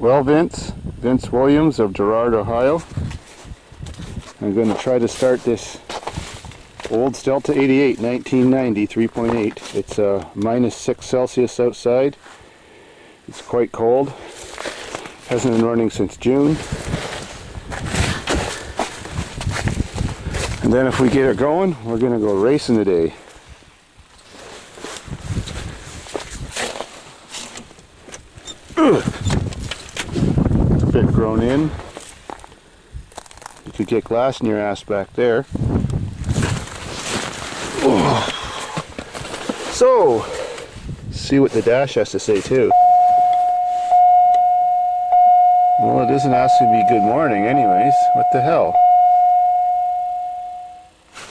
Well, Vince Williams of Girard, Ohio. I'm going to try to start this old Delta 88 1990 3.8. It's minus 6 Celsius outside. It's quite cold. Hasn't been running since June. And then if we get it going, we're going to go racing today. It's a bit grown in. You could get glass in your ass back there. So, see what the dash has to say too. Well, it isn't asking me good morning anyways. What the hell?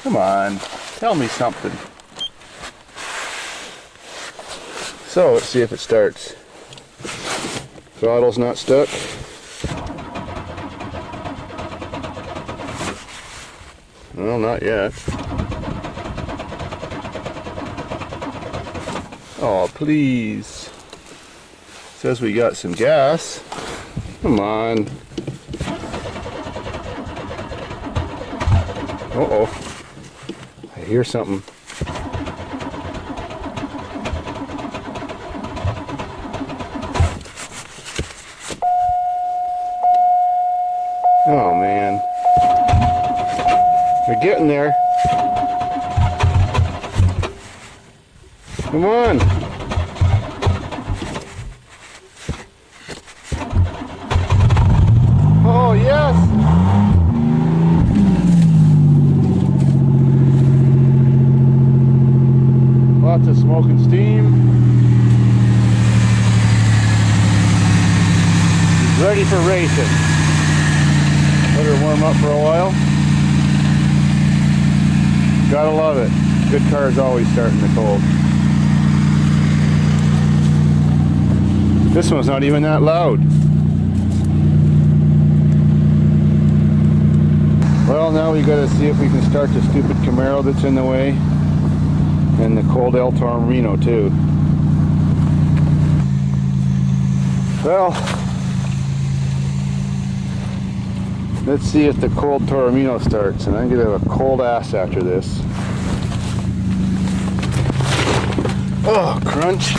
Come on, tell me something. So, let's see if it starts. Throttle's not stuck. Well, not yet. Oh, please. Says we got some gas. Come on. Uh-oh. I hear something. Oh, man. We're getting there. Come on. Oh, yes. Lots of smoke and steam. He's ready for racing. Let her warm up for a while. Gotta love it. Good cars always start in the cold. This one's not even that loud. Well, now we gotta see if we can start the stupid Camaro that's in the way. And the cold El Torino too. Well, let's see if the cold Torino starts, and I'm gonna have a cold ass after this. Oh, crunch.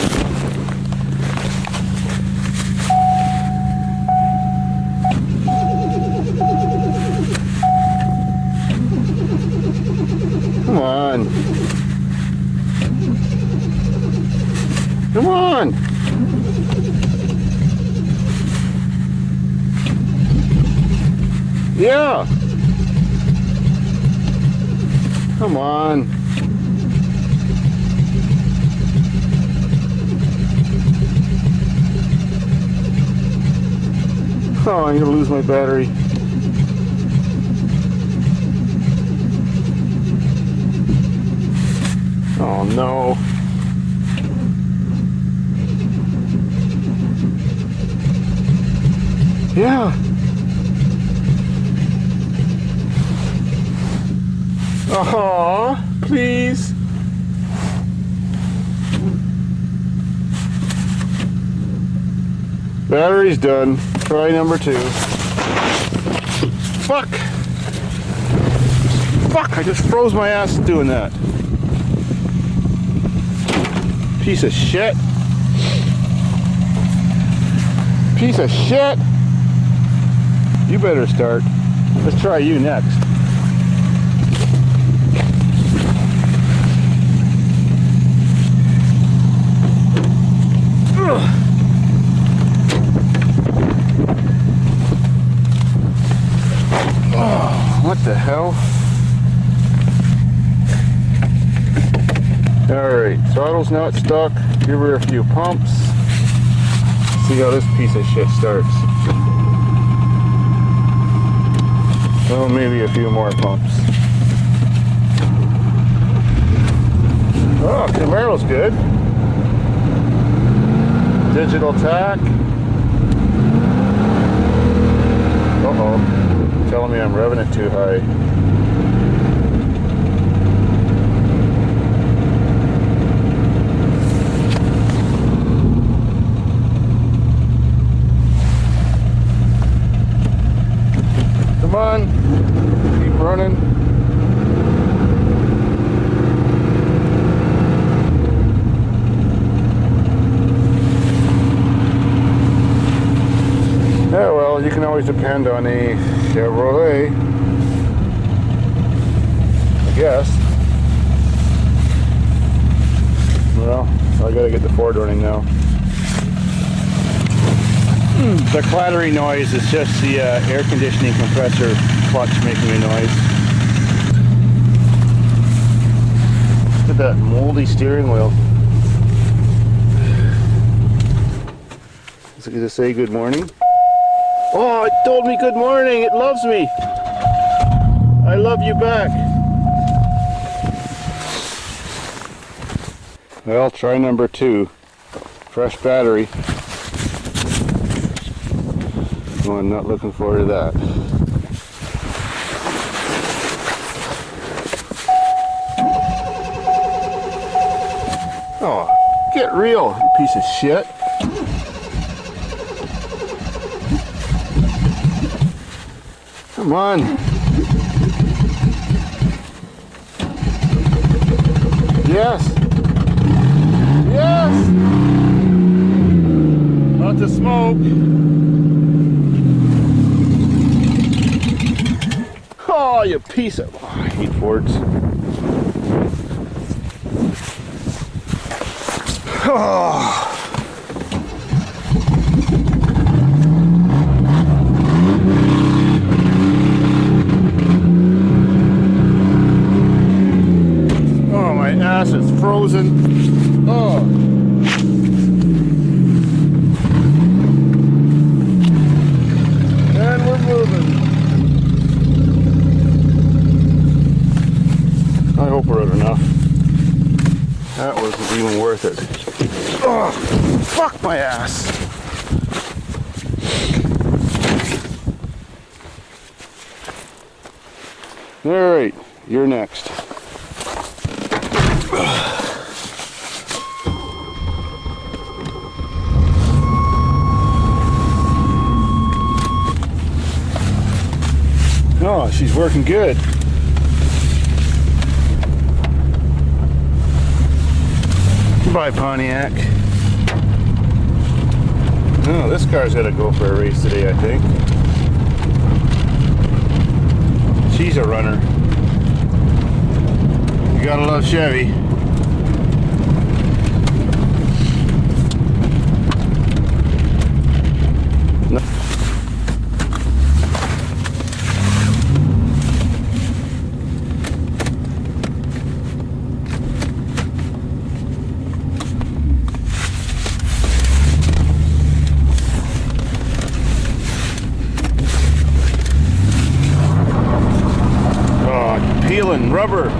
Come on. Come on. Yeah. Come on. Oh, I'm gonna lose my battery. Oh no. Yeah. Oh, please. Battery's done. Try number 2. Fuck. Fuck, I just froze my ass doing that. Piece of shit. Piece of shit. You better start. Let's try you next. Ugh. Oh, what the hell? Alright, throttle's not stuck. Give her a few pumps. See how this piece of shit starts. Well, maybe a few more pumps. Oh, Camaro's good. Digital tack. Uh-oh. Telling me I'm revving it too high. on. Keep running. Yeah, well, you can always depend on a Chevrolet, I guess. Well, I gotta get the Ford running now. The clattering noise is just the air conditioning compressor clutch making a noise. Look at that moldy steering wheel. Is it gonna say good morning? Oh, it told me good morning. It loves me. I love you back. Well, try number 2. Fresh battery. Oh, I'm not looking forward to that. Oh, get real, you piece of shit. Come on. Yes. Yes. Lots of smoke. Oh, you piece of... Oh, I hate Fords. Oh. Oh, my ass is frozen. Oh. And we're moving. I hope we're at enough. That wasn't even worth it. Oh, fuck my ass. Alright, you're next. Oh, she's working good. Goodbye, Pontiac. Oh, this car's got to go for a race today, I think. She's a runner. You gotta love Chevy. Peeling rubber.